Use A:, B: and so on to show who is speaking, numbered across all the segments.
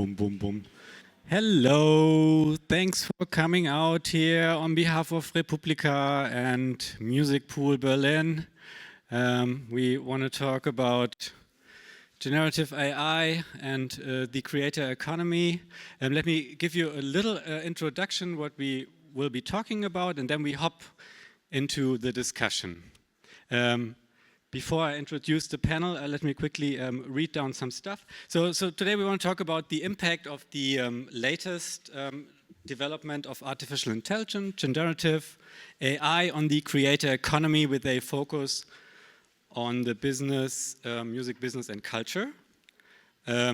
A: boom, boom, boom. Hello, thanks for coming out here on behalf of Republica and Music Pool Berlin. We want to talk about generative AI and the creator economy. Let me give you a little introduction what we will be talking about, and then we hop into the discussion. Before I introduce the panel, let me quickly read down some stuff. So today we want to talk about the impact of the latest development of artificial intelligence, generative AI, on the creator economy with a focus on the business, music business and culture.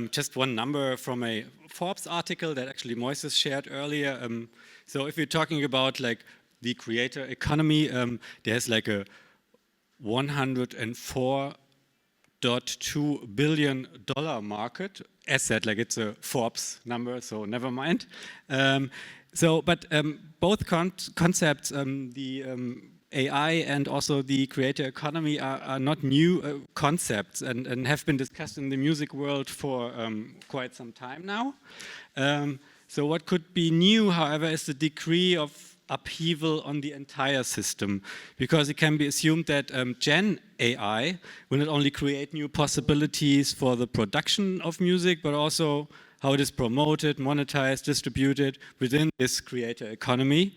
A: Just one number from a Forbes article that actually Moises shared earlier. So if you're talking about like the creator economy, there's like a $104.2 billion market. As said, like it's a Forbes number, so never mind. Both concepts, the AI and also the creator economy, are not new concepts and have been discussed in the music world for quite some time now. So what could be new, however, is the degree of upheaval on the entire system, because it can be assumed that Gen AI will not only create new possibilities for the production of music, but also how it is promoted, monetized, distributed within this creator economy,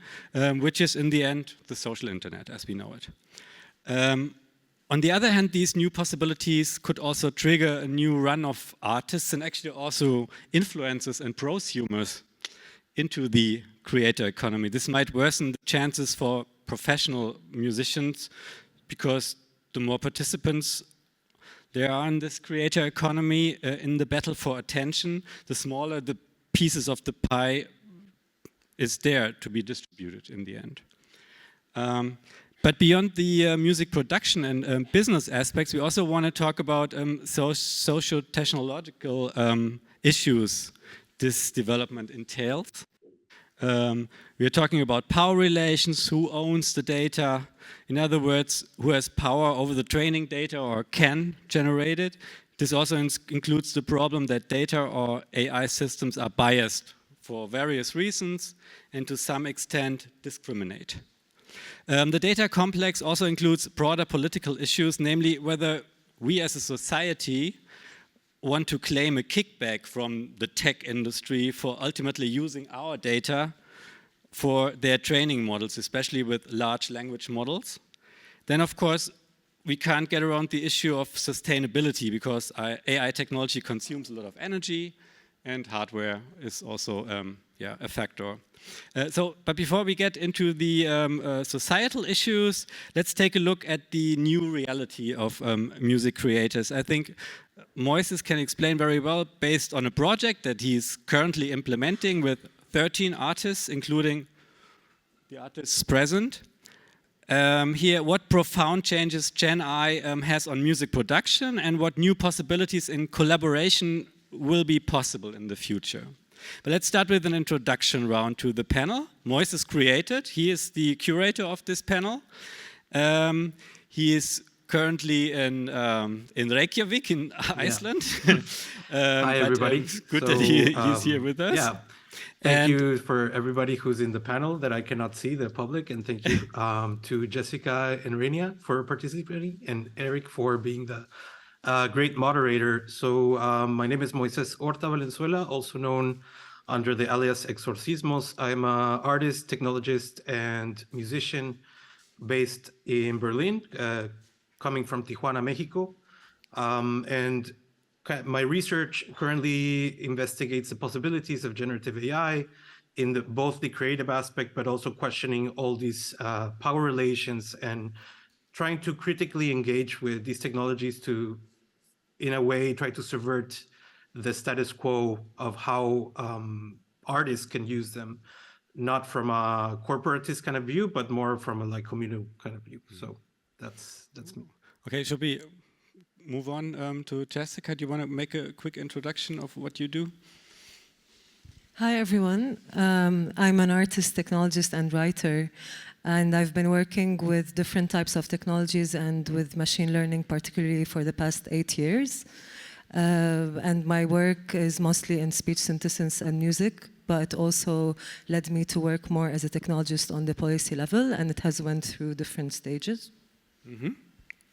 A: which is in the end the social internet as we know it. On the other hand, these new possibilities could also trigger a new run of artists and actually also influencers and prosumers into the creator economy. This might worsen the chances for professional musicians, because the more participants there are in this creator economy in the battle for attention, the smaller the pieces of the pie is there to be distributed in the end. But beyond the music production and business aspects, we also want to talk about socio-technological issues this development entails. We are talking about power relations, who owns the data, in other words, who has power over the training data or can generate it. This also includes the problem that data or AI systems are biased for various reasons and to some extent discriminate. The data complex also includes broader political issues, namely whether we as a society want to claim a kickback from the tech industry for ultimately using our data for their training models, especially with large language models. Then, of course, we can't get around the issue of sustainability, because AI technology consumes a lot of energy, and hardware is also a factor. But before we get into the societal issues, let's take a look at the new reality of music creators. I think Moises can explain very well, based on a project that he's currently implementing with 13 artists, including the artists present. Here, what profound changes Gen AI has on music production, and what new possibilities in collaboration will be possible in the future. But let's start with an introduction round to the panel. Moises created. He is the curator of this panel. He is currently in Reykjavik in Iceland.
B: Hi, everybody.
A: Good that he's here with us.
B: Yeah. Thank you for everybody who's in the panel that I cannot see, the public, and thank you to Jessica and Renia for participating, and Eric for being the great moderator. So my name is Moises Horta Valenzuela, also known under the alias Exorcismos. I'm an artist, technologist, and musician based in Berlin, coming from Tijuana, Mexico. And my research currently investigates the possibilities of generative AI in both the creative aspect, but also questioning all these power relations and trying to critically engage with these technologies to, in a way, try to subvert the status quo of how artists can use them, not from a corporatist kind of view, but more from a like communal kind of view. So that's me.
A: Okay, should we move on to Jessica? Do you want to make a quick introduction of what you do?
C: Hi, everyone. I'm an artist, technologist, and writer. And I've been working with different types of technologies and with machine learning, particularly for the past 8 years. And my work is mostly in speech synthesis and music, but also led me to work more as a technologist on the policy level, and it has went through different stages.
A: Mm-hmm.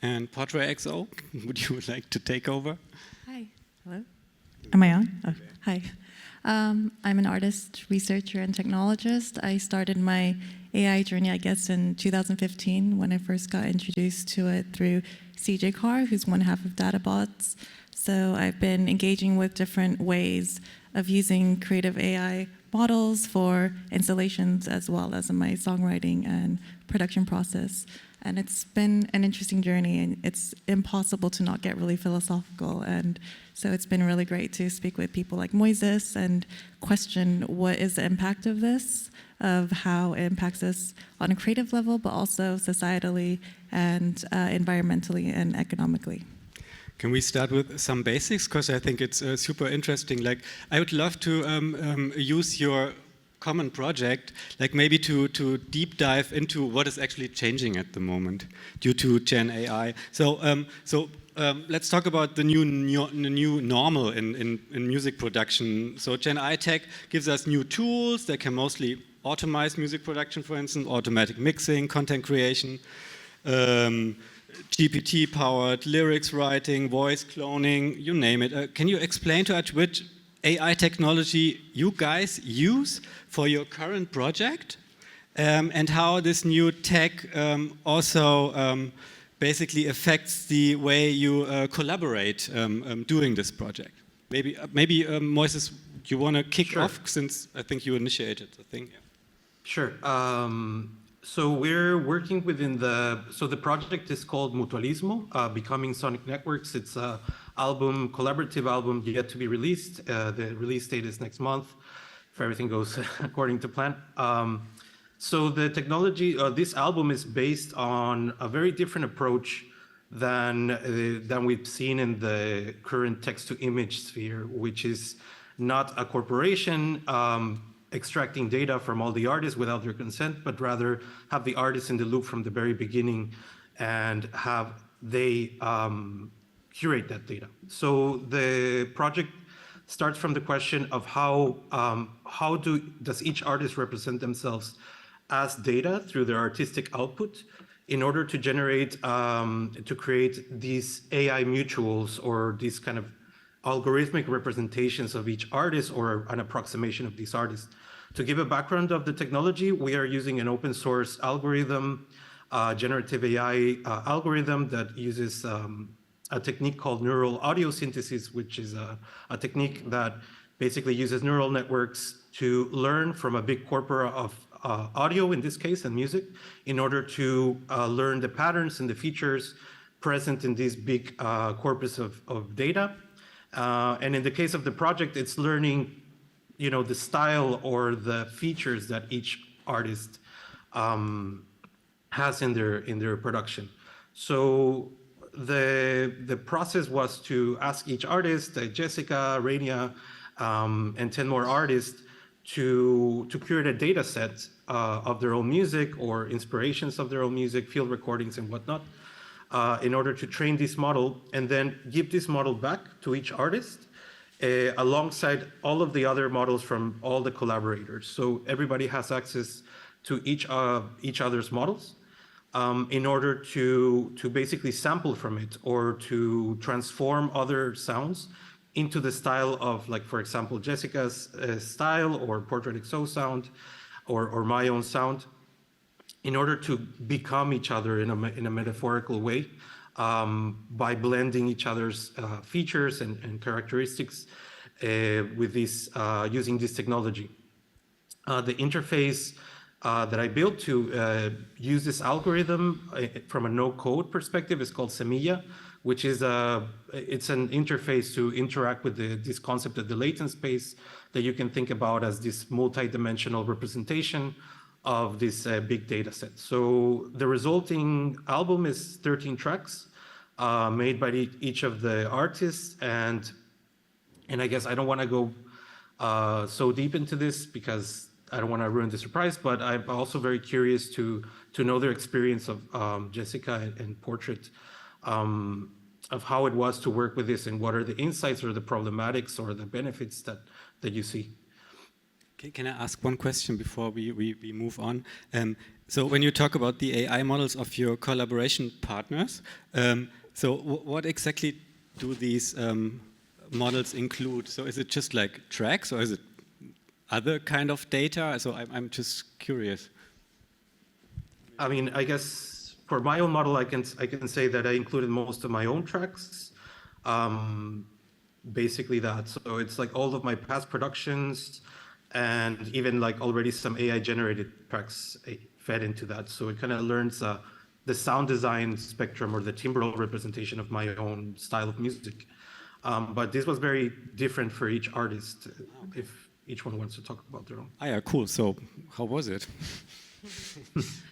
A: And Portrait XO, would you like to take over?
D: Hi. Hello. Am I on? Oh, hi. I'm an artist, researcher, and technologist. I started my AI journey, I guess, in 2015 when I first got introduced to it through CJ Carr, who's one half of DataBots. So I've been engaging with different ways of using creative AI models for installations as well as in my songwriting and production process. And it's been an interesting journey, and it's impossible to not get really philosophical. And so it's been really great to speak with people like Moises and question what is the impact of this, of how it impacts us on a creative level, but also societally and environmentally and economically.
A: Can we start with some basics? Because I think it's super interesting. Like, I would love to use your common project, like maybe to deep dive into what is actually changing at the moment due to Gen AI. So let's talk about the new normal in music production. So Gen AI tech gives us new tools that can mostly automate music production, for instance, automatic mixing, content creation, GPT-powered lyrics writing, voice cloning, you name it. Can you explain to us which AI technology you guys use for your current project, and how this new tech also basically affects the way you collaborate doing this project? Maybe Moises, you want to kick off, since I think you initiated the thing. Yeah.
B: Sure. So we're working within the project is called Mutualismo, Becoming Sonic Networks. It's a collaborative album yet to be released. The release date is next month, if everything goes according to plan. So the technology, this album is based on a very different approach than we've seen in the current text-to-image sphere, which is not a corporation extracting data from all the artists without their consent, but rather have the artists in the loop from the very beginning and have they curate that data. So the project starts from the question of how does each artist represent themselves as data through their artistic output in order to generate, to create these AI mutuals or these kind of algorithmic representations of each artist or an approximation of these artists. To give a background of the technology, we are using an open source algorithm, generative AI algorithm that uses a technique called neural audio synthesis, which is a technique that basically uses neural networks to learn from a big corpora of audio, in this case, and music, in order to learn the patterns and the features present in this big corpus of data. And in the case of the project, it's learning, the style or the features that each artist has in their production. So the process was to ask each artist, Jessica, Rania, and 10 more artists, to curate a data set of their own music or inspirations of their own music, field recordings and whatnot, in order to train this model and then give this model back to each artist alongside all of the other models from all the collaborators. So everybody has access to each other's models in order to basically sample from it or to transform other sounds into the style of, like, for example, Jessica's style or Portrait XO sound or my own sound, in order to become each other in a metaphorical way by blending each other's features and characteristics with this, using this technology. The interface that I built to use this algorithm from a no-code perspective is called Semilla, which is it's an interface to interact with this concept of the latent space that you can think about as this multi-dimensional representation of this big data set. So the resulting album is 13 tracks made by each of the artists, and I guess I don't want to go so deep into this because I don't want to ruin the surprise, but I'm also very curious to know their experience of Jessica and Portrait. how it was to work with this and what are the insights or the problematics or the benefits that you see.
A: Can I ask one question before we move on? So when you talk about the AI models of your collaboration partners, so what exactly do these models include? So is it just like tracks, or is it other kind of data? So I'm just curious.
B: I mean, I guess for my own model, I can say that I included most of my own tracks. Basically that. So it's like all of my past productions and even like already some AI generated tracks fed into that. So it kind of learns the sound design spectrum or the timbral representation of my own style of music. But this was very different for each artist, if each one wants to talk about their own.
A: Ah, yeah, cool. So how was it?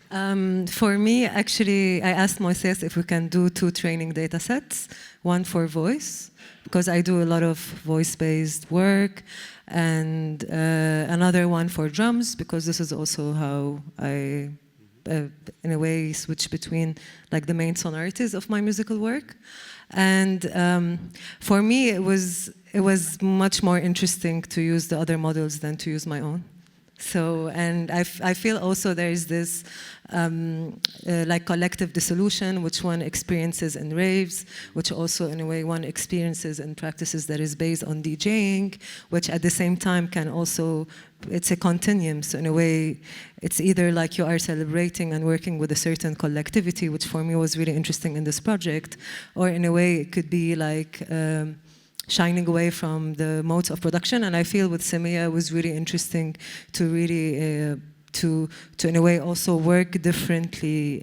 C: For me, actually, I asked Moises if we can do 2 training data sets, one for voice, because I do a lot of voice-based work, and another one for drums, because this is also how I, in a way, switch between like the main sonorities of my musical work. And for me, it was much more interesting to use the other models than to use my own. So, and I feel also there is this like collective dissolution, which one experiences in raves, which also in a way one experiences in practices that is based on DJing, which at the same time can also, it's a continuum. So in a way, it's either like you are celebrating and working with a certain collectivity, which for me was really interesting in this project, or in a way it could be like, shining away from the modes of production. And I feel with Semia it was really interesting to really to in a way also work differently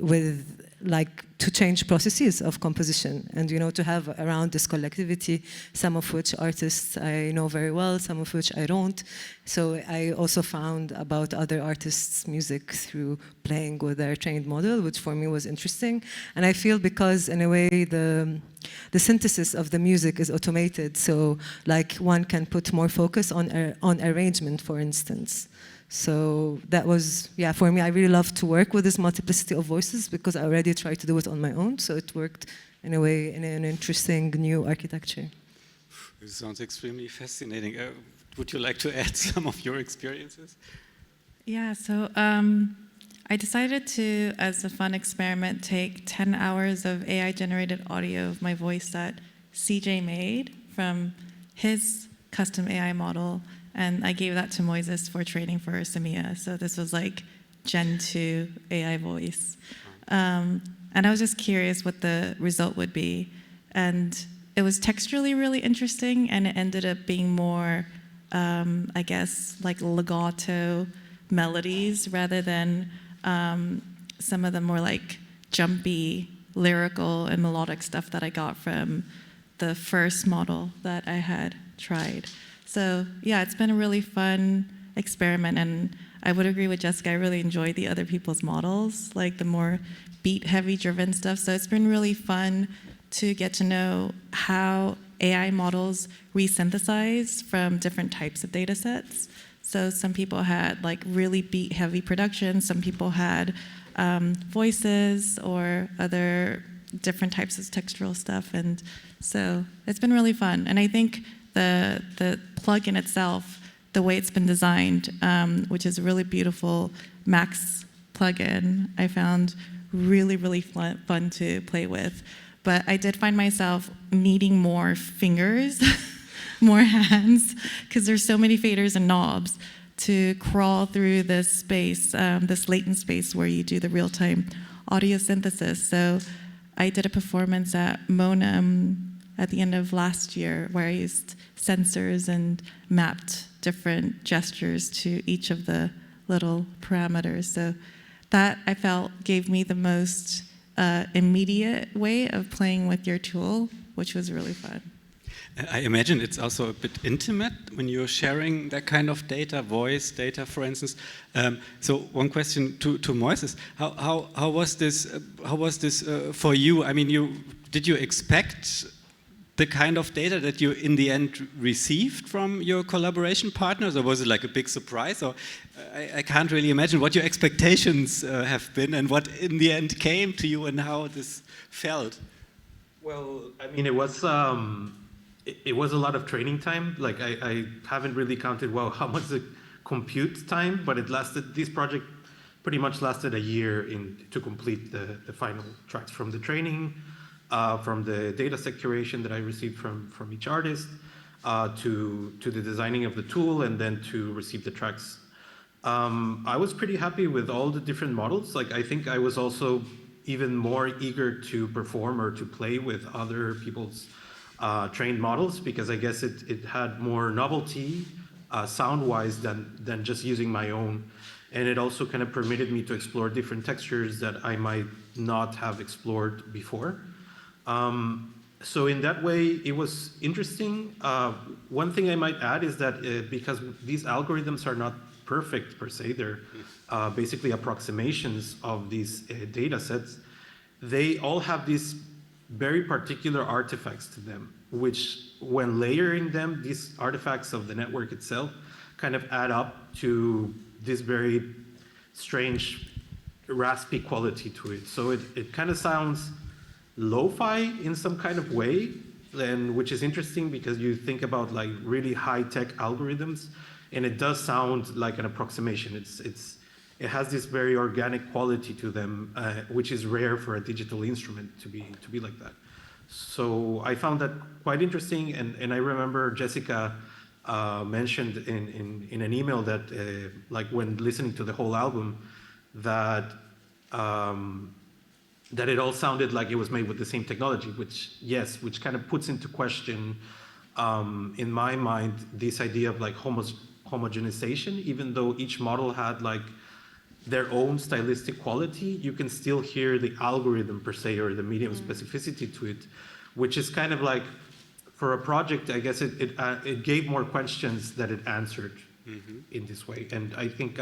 C: with like to change processes of composition, and you know, to have around this collectivity, some of which artists I know very well, some of which I don't. So I also found about other artists' music through playing with their trained model, which for me was interesting. And I feel because in a way the synthesis of the music is automated, so like one can put more focus on arrangement, for instance. So that was, yeah, for me, I really love to work with this multiplicity of voices because I already tried to do it on my own. So it worked in a way, in an interesting new architecture.
A: This sounds extremely fascinating. Would you like to add some of your experiences?
D: Yeah, so I decided to, as a fun experiment, take 10 hours of AI-generated audio of my voice that CJ made from his custom AI model, and I gave that to Moises for training for Semia. So this was like Gen 2 AI voice. And I was just curious what the result would be. And it was texturally really interesting, and it ended up being more, I guess, like legato melodies rather than some of the more like jumpy, lyrical and melodic stuff that I got from the first model that I had tried. So yeah, it's been a really fun experiment, and I would agree with Jessica, I really enjoyed the other people's models, like the more beat-heavy driven stuff. So it's been really fun to get to know how AI models resynthesize from different types of data sets. So some people had like really beat-heavy production, some people had voices or other different types of textural stuff, and so it's been really fun. And I think the plugin itself, the way it's been designed, which is a really beautiful Max plugin, I found really, really fun to play with. But I did find myself needing more fingers, more hands, because there's so many faders and knobs to crawl through this space, this latent space where you do the real-time audio synthesis. So I did a performance at Monum at the end of last year where I used sensors and mapped different gestures to each of the little parameters. So that, I felt, gave me the most immediate way of playing with your tool, which was really fun.
A: I imagine it's also a bit intimate when you're sharing that kind of data, voice data, for instance. So one question to Moises: how was this? How was this for you? I mean, did you expect the kind of data that you in the end received from your collaboration partners, or was it like a big surprise? Or I can't really imagine what your expectations have been and what in the end came to you and how this felt.
B: Well, I mean, it was a lot of training time. Like I haven't really counted, well, how much the compute time, but this project pretty much lasted a year to complete the final tracks, from the training, from the data set curation that I received from each artist, to the designing of the tool, and then to receive the tracks. I was pretty happy with all the different models. Like, I think I was also even more eager to perform or to play with other people's trained models, because I guess it had more novelty sound-wise than just using my own. And it also kind of permitted me to explore different textures that I might not have explored before. So in that way, it was interesting. One thing I might add is that because these algorithms are not perfect per se, they're basically approximations of these data sets, they all have these very particular artifacts to them, which when layering them, these artifacts of the network itself kind of add up to this very strange raspy quality to it. So it kind of sounds lo-fi in some kind of way, and which is interesting because you think about like really high-tech algorithms, and it does sound like an approximation. It has this very organic quality to them, which is rare for a digital instrument to be like that. So I found that quite interesting, and I remember Jessica mentioned in an email that like when listening to the whole album, that that it all sounded like it was made with the same technology, which kind of puts into question, in my mind, this idea of like homogenization. Even though each model had like their own stylistic quality, you can still hear the algorithm per se, or the medium specificity to it, which is kind of like, for a project, I guess it gave more questions that it answered in this way. And I think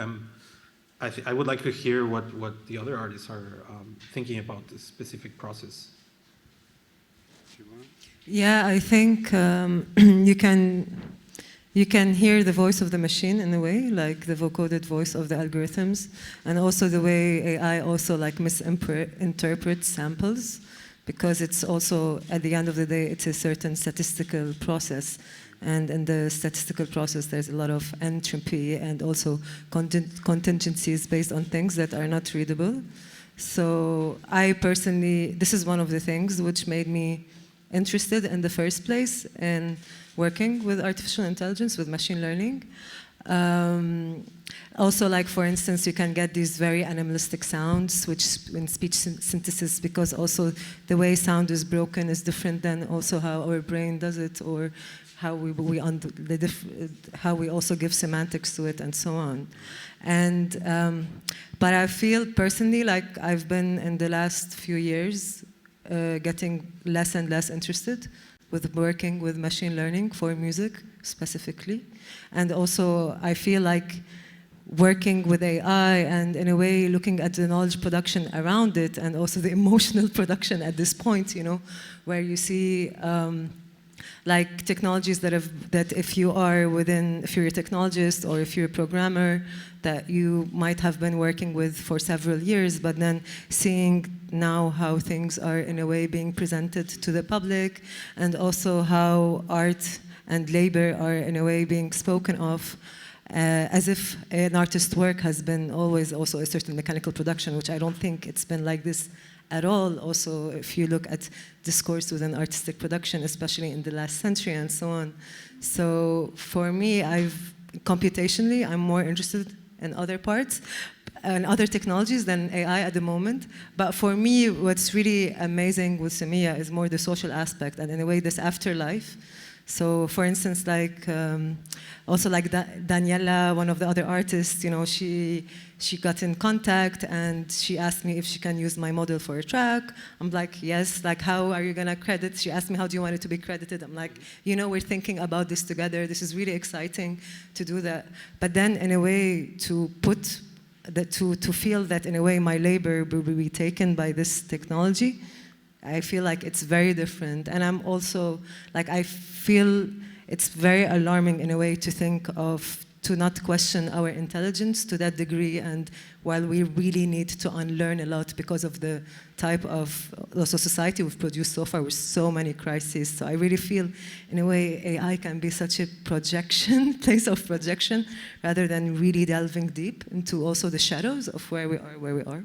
B: I would like to hear what the other artists are thinking about this specific process.
C: Yeah, I think you can hear the voice of the machine in a way, like the vocoded voice of the algorithms, and also the way AI also like misinterprets samples, because it's also, at the end of the day, it's a certain statistical process. And in the statistical process, there's a lot of entropy and also contingencies based on things that are not readable. So I personally, this is one of the things which made me interested in the first place in working with artificial intelligence, with machine learning. Also, like for instance, you can get these very animalistic sounds, which in speech synthesis, because also the way sound is broken is different than also how our brain does it, or how how we also give semantics to it, and so on. And but I feel personally like I've been in the last few years getting less and less interested with working with machine learning for music specifically. And also I feel like working with AI and in a way looking at the knowledge production around it, and also the emotional production at this point, you know, where you see like technologies that if you're a technologist or if you're a programmer, that you might have been working with for several years, but then seeing now how things are in a way being presented to the public, and also how art and labor are in a way being spoken of as if an artist's work has been always also a certain mechanical production, which I don't think it's been like this at all. Also, if you look at discourse within artistic production, especially in the last century and so on. So for me, computationally, I'm more interested in other parts and other technologies than AI at the moment. But for me, what's really amazing with Samia is more the social aspect, and in a way this afterlife. So for instance, like also like Daniela, one of the other artists, you know, she got in contact and she asked me if she can use my model for a track. I'm like, yes, like how are you gonna credit? She asked me, how do you want it to be credited? I'm like, you know, we're thinking about this together. This is really exciting to do that. But then in a way to feel that in a way my labor will be taken by this technology, I feel like it's very different. And I'm also, like, I feel it's very alarming in a way to think of to not question our intelligence to that degree, and while we really need to unlearn a lot because of the type of also society we've produced so far with so many crises. So I really feel, in a way, AI can be such a projection, place of projection, rather than really delving deep into also the shadows of where we are.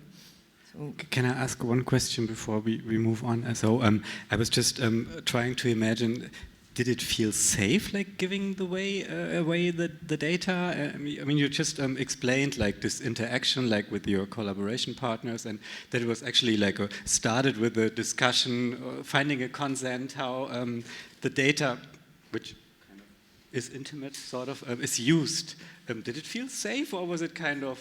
C: So,
A: can I ask one question before we move on? So I was just trying to imagine, did it feel safe, like giving away the data? I mean, you just explained like this interaction, like with your collaboration partners, and that it was actually like started with a discussion, finding a consent, how the data, which kind of is intimate, sort of, is used. Did it feel safe, or was it kind of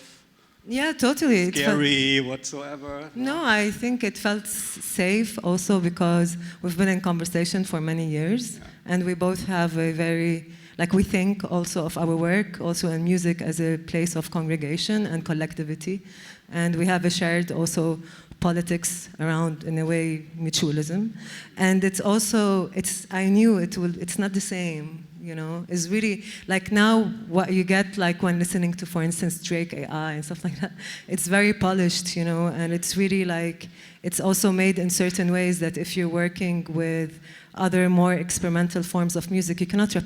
C: yeah, totally.
A: scary whatsoever?
C: No, I think it felt safe also because we've been in conversation for many years, and we both have a very, like, we think also of our work also in music as a place of congregation and collectivity, and we have a shared also politics around, in a way, mutualism, and it's also, I knew it's not the same. You know, is really like now what you get like when listening to, for instance, Drake AI and stuff like that. It's very polished, you know, and it's really like, it's also made in certain ways that if you're working with other more experimental forms of music, you cannot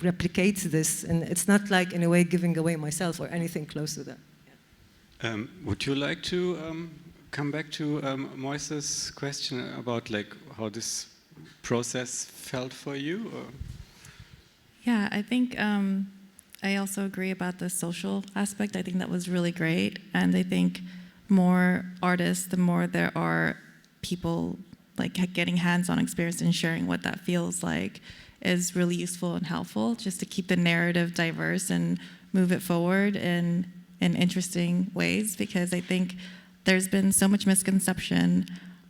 C: replicate this, and it's not like in a way giving away myself or anything close to that. Yeah.
A: Would you like to come back to Moise's question about like how this process felt for you? Or?
D: Yeah, I think I also agree about the social aspect. I think that was really great. And I think more artists, the more there are people like getting hands-on experience and sharing what that feels like is really useful and helpful, just to keep the narrative diverse and move it forward in interesting ways. Because I think there's been so much misconception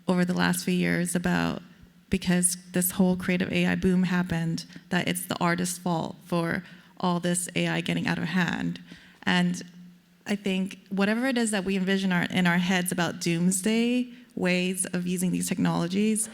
D: over the last few years about, because this whole creative AI boom happened, that it's the artist's fault for all this AI getting out of hand. And I think whatever it is that we envision in our heads about doomsday ways of using these technologies,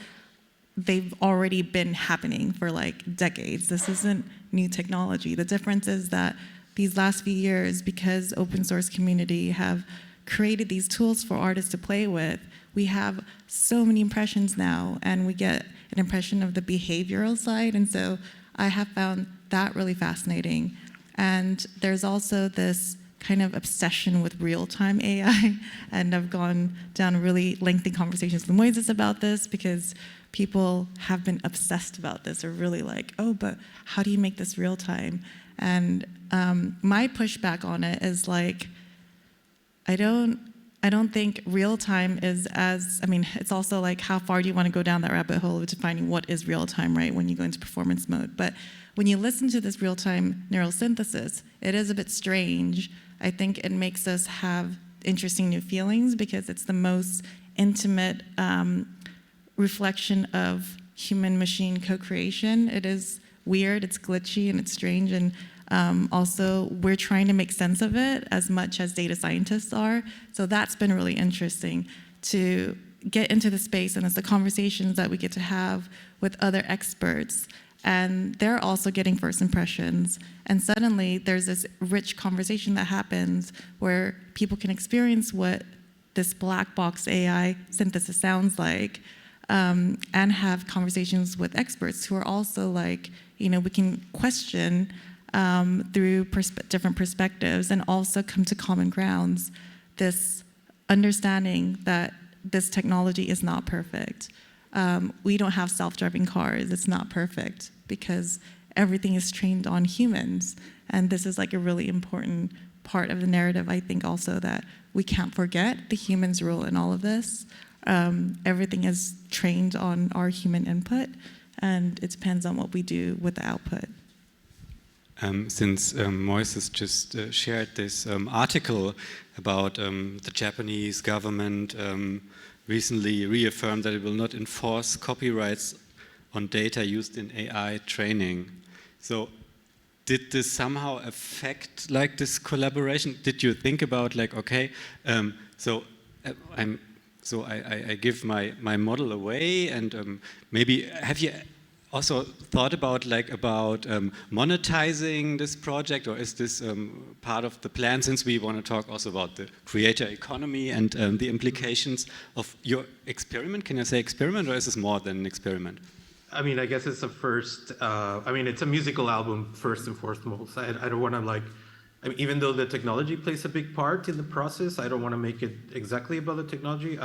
D: they've already been happening for like decades. This isn't new technology. The difference is that these last few years, because open source community have created these tools for artists to play with, we have so many impressions now, and we get an impression of the behavioral side, and so I have found that really fascinating. And there's also this kind of obsession with real-time AI, and I've gone down really lengthy conversations with Moises about this, because people have been obsessed about this, or really like, oh, but how do you make this real-time? And my pushback on it is like, I don't think real time is as, I mean, it's also like how far do you want to go down that rabbit hole of defining what is real time, right, when you go into performance mode. But when you listen to this real time neural synthesis, it is a bit strange. I think it makes us have interesting new feelings because it's the most intimate reflection of human-machine co-creation. It is weird, it's glitchy, and it's strange, and also, we're trying to make sense of it as much as data scientists are. So that's been really interesting to get into the space, and it's the conversations that we get to have with other experts. And they're also getting first impressions. And suddenly, there's this rich conversation that happens where people can experience what this black box AI synthesis sounds like, and have conversations with experts who are also like, you know, we can question through different perspectives, and also come to common grounds, this understanding that this technology is not perfect. We don't have self-driving cars, it's not perfect, because everything is trained on humans. And this is like a really important part of the narrative, I think also, that we can't forget the human's role in all of this. Everything is trained on our human input, and it depends on what we do with the output.
A: Since Moises just shared this article about the Japanese government recently reaffirmed that it will not enforce copyrights on data used in AI training. So did this somehow affect like this collaboration? Did you think about like, okay, so I give my model away, and maybe have you also thought about monetizing this project, or is this part of the plan, since we want to talk also about the creator economy and the implications of your experiment? Can I say experiment, or is this more than an experiment?
B: I mean, I guess it's a first, I mean, it's a musical album first and foremost. I don't want to I mean, even though the technology plays a big part in the process, I don't want to make it exactly about the technology.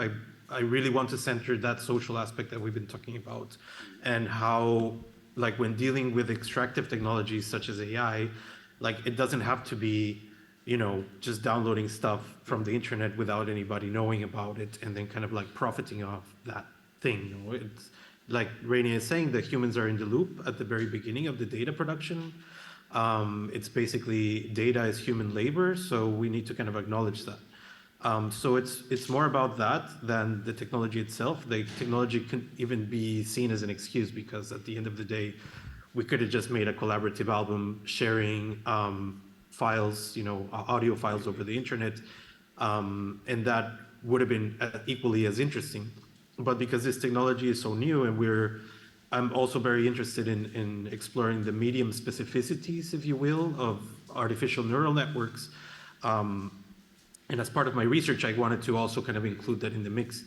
B: I really want to center that social aspect that we've been talking about, and how, when dealing with extractive technologies such as AI, it doesn't have to be, just downloading stuff from the internet without anybody knowing about it and then kind of profiting off that thing. It's like Rainy is saying, that humans are in the loop at the very beginning of the data production. It's basically data is human labor, so we need to kind of acknowledge that. So it's more about that than the technology itself. The technology can even be seen as an excuse, because at the end of the day, we could have just made a collaborative album sharing files, audio files over the internet, and that would have been equally as interesting. But because this technology is so new, and I'm also very interested in exploring the medium specificities, if you will, of artificial neural networks. And as part of my research, I wanted to also kind of include that in the mix.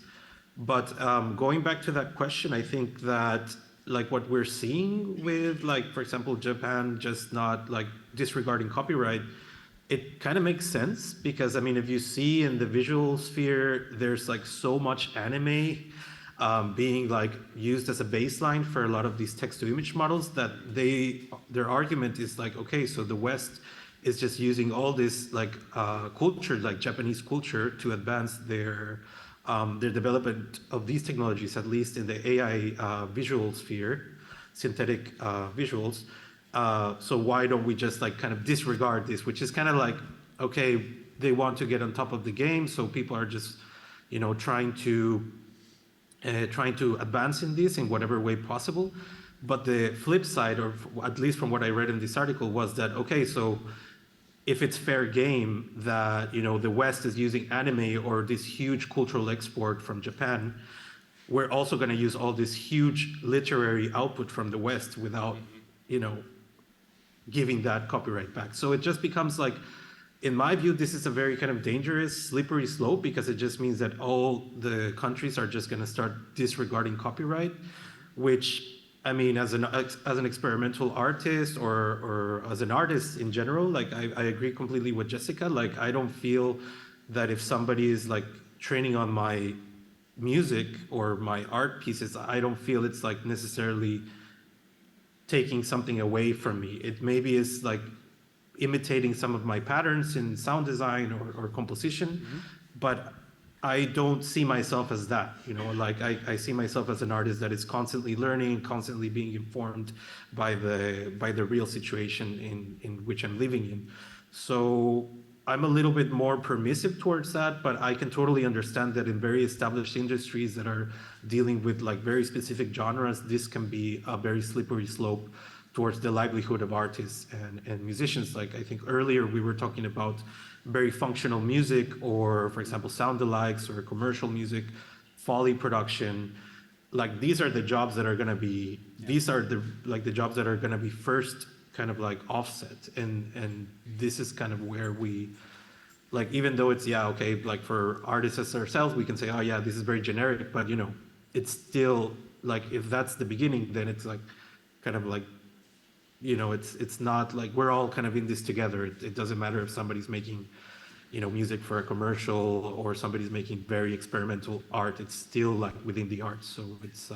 B: But going back to that question, I think that what we're seeing with, for example, Japan just not disregarding copyright, it kind of makes sense, because I mean, if you see in the visual sphere, there's so much anime being used as a baseline for a lot of these text-to-image models, that their argument is okay, so the West is just using all this culture, Japanese culture, to advance their development of these technologies, at least in the AI visual sphere, synthetic visuals. So why don't we just kind of disregard this, which is kind of okay, they want to get on top of the game, so people are just trying to advance in this in whatever way possible. But the flip side, or at least from what I read in this article, was that okay, so if it's fair game that the West is using anime or this huge cultural export from Japan, we're also going to use all this huge literary output from the West without giving that copyright back. So it just becomes in my view, this is a very kind of dangerous, slippery slope, because it just means that all the countries are just going to start disregarding copyright, which, I mean, as an experimental artist or as an artist in general, I agree completely with Jessica. I don't feel that if somebody is training on my music or my art pieces, I don't feel it's necessarily taking something away from me. It maybe is imitating some of my patterns in sound design or composition, but I don't see myself as that, I see myself as an artist that is constantly learning, constantly being informed by the real situation in which I'm living in. So I'm a little bit more permissive towards that, but I can totally understand that in very established industries that are dealing with very specific genres, this can be a very slippery slope towards the livelihood of artists and musicians. I think earlier we were talking about very functional music, or for example, sound alikes or commercial music, Foley production. These are the jobs that are going to be, these are the jobs that are going to be first kind of offset. And this is kind of where we, even though it's, okay, for artists as ourselves, we can say, oh yeah, this is very generic, but it's still if that's the beginning, then it's kind of it's not we're all kind of in this together. It doesn't matter if somebody's making, music for a commercial or somebody's making very experimental art. It's still within the art. So it's,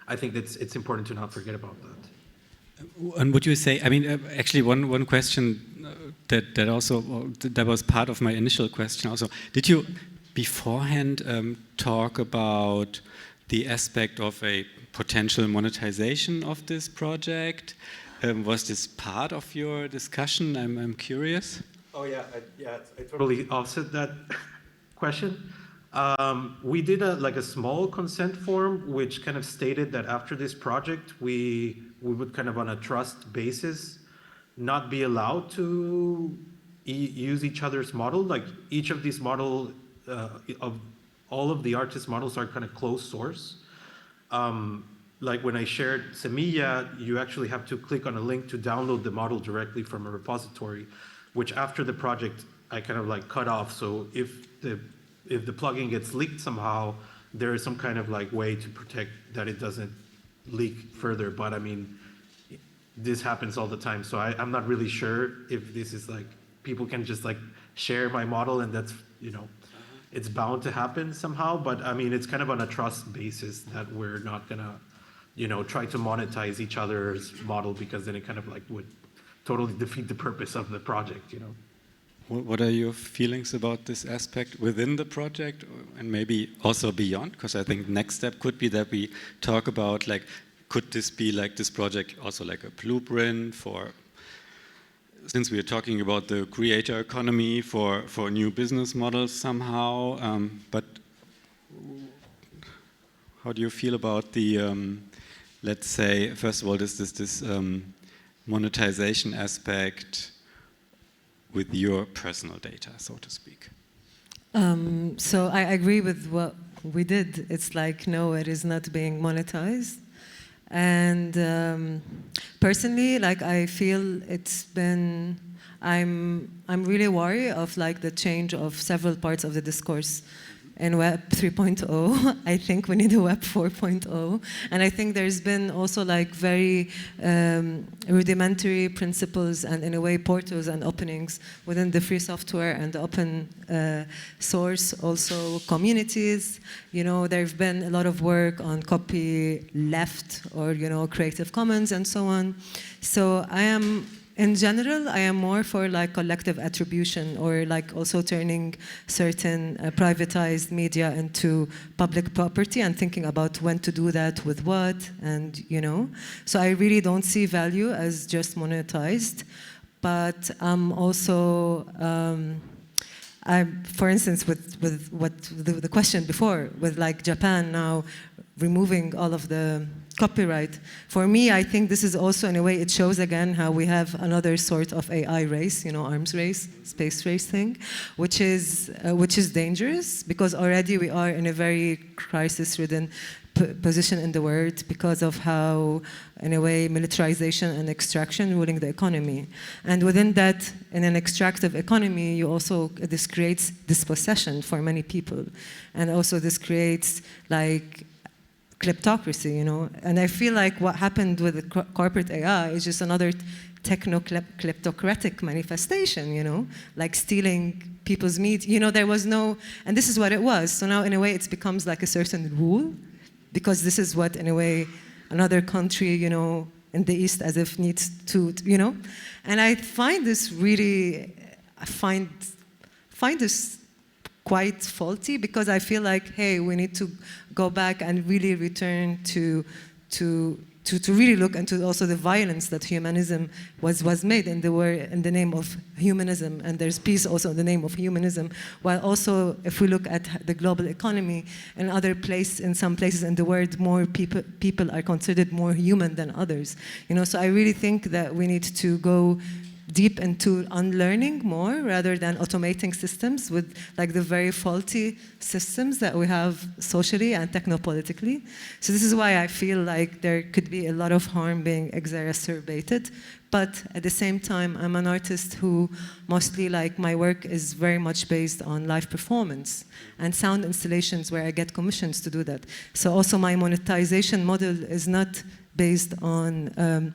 B: I think it's important to not forget about that.
A: And would you say, I mean, actually one question that also, that was part of my initial question also. Did you beforehand talk about the aspect of a potential monetization of this project? Was this part of your discussion? I'm curious.
B: Oh yeah, I totally offset that question. We did a small consent form, which kind of stated that after this project, we would kind of on a trust basis not be allowed to use each other's model. Each of these model of all of the artist models are kind of closed source. like when I shared Semilla, you actually have to click on a link to download the model directly from a repository, which after the project, I kind of like cut off. So if the plugin gets leaked somehow, there is some kind of like way to protect that it doesn't leak further. But I mean, this happens all the time. So I'm not really sure if this is like, people can just like share my model and that's, you know, it's bound to happen somehow. But I mean, it's kind of on a trust basis that we're not gonna, you know, try to monetize each other's model, because then it kind of like would totally defeat the purpose of the project, you know.
A: What are your feelings about this aspect within the project and maybe also beyond? Because I think next step could be that we talk about like, could this be like this project also like a blueprint for, since we are talking about the creator economy for new business models somehow, but how do you feel about the, let's say, first of all, this monetization aspect with your personal data, so to speak?
C: So I agree with what we did. It's like, no, it is not being monetized. And personally, like I feel it's been, I'm really worried of like the change of several parts of the discourse. In Web 3.0, I think we need a Web 4.0. And I think there's been also like very rudimentary principles and in a way portals and openings within the free software and the open source also communities. You know, there's been a lot of work on copy left or, you know, Creative Commons and so on. So in general, I am more for like collective attribution or like also turning certain privatized media into public property and thinking about when to do that with what and, you know. So I really don't see value as just monetized, but I'm also, for instance, with what the question before, with like Japan now removing all of the copyright. For me, I think this is also, in a way, it shows again how we have another sort of AI race, you know, arms race, space race thing, which is dangerous because already we are in a very crisis-ridden position in the world because of how, in a way, militarization and extraction ruling the economy. And within that, in an extractive economy, this creates dispossession for many people. And also this creates, like, kleptocracy, you know, and I feel like what happened with the corporate AI is just another techno-kleptocratic manifestation, you know, like stealing people's meat. You know, there was no, and this is what it was. So now, in a way, it becomes like a certain rule, because this is what, in a way, another country, you know, in the East as if needs to, you know, and I find this really, I find this quite faulty, because I feel like, hey, we need to go back and really return to really look into also the violence that humanism was made in the name of humanism, and there's peace also in the name of humanism. While also, if we look at the global economy, in some places in the world, more people are considered more human than others. You know, so I really think that we need to go deep into unlearning more rather than automating systems with like the very faulty systems that we have socially and technopolitically. So this is why I feel like there could be a lot of harm being exacerbated. But at the same time, I'm an artist who mostly, like, my work is very much based on live performance and sound installations where I get commissions to do that. So also my monetization model is not based on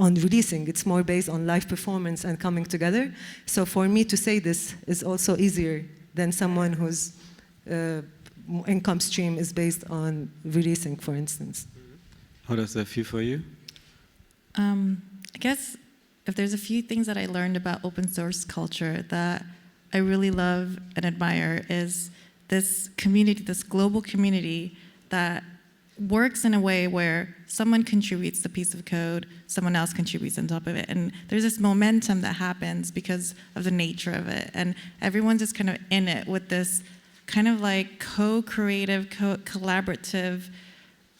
C: releasing. It's more based on live performance and coming together. So for me to say this is also easier than someone whose income stream is based on releasing, for instance.
A: How does that feel for you?
D: I guess if there's a few things that I learned about open source culture that I really love and admire is this community, this global community that works in a way where someone contributes the piece of code, someone else contributes on top of it. And there's this momentum that happens because of the nature of it. And everyone's just kind of in it with this kind of like co-creative, collaborative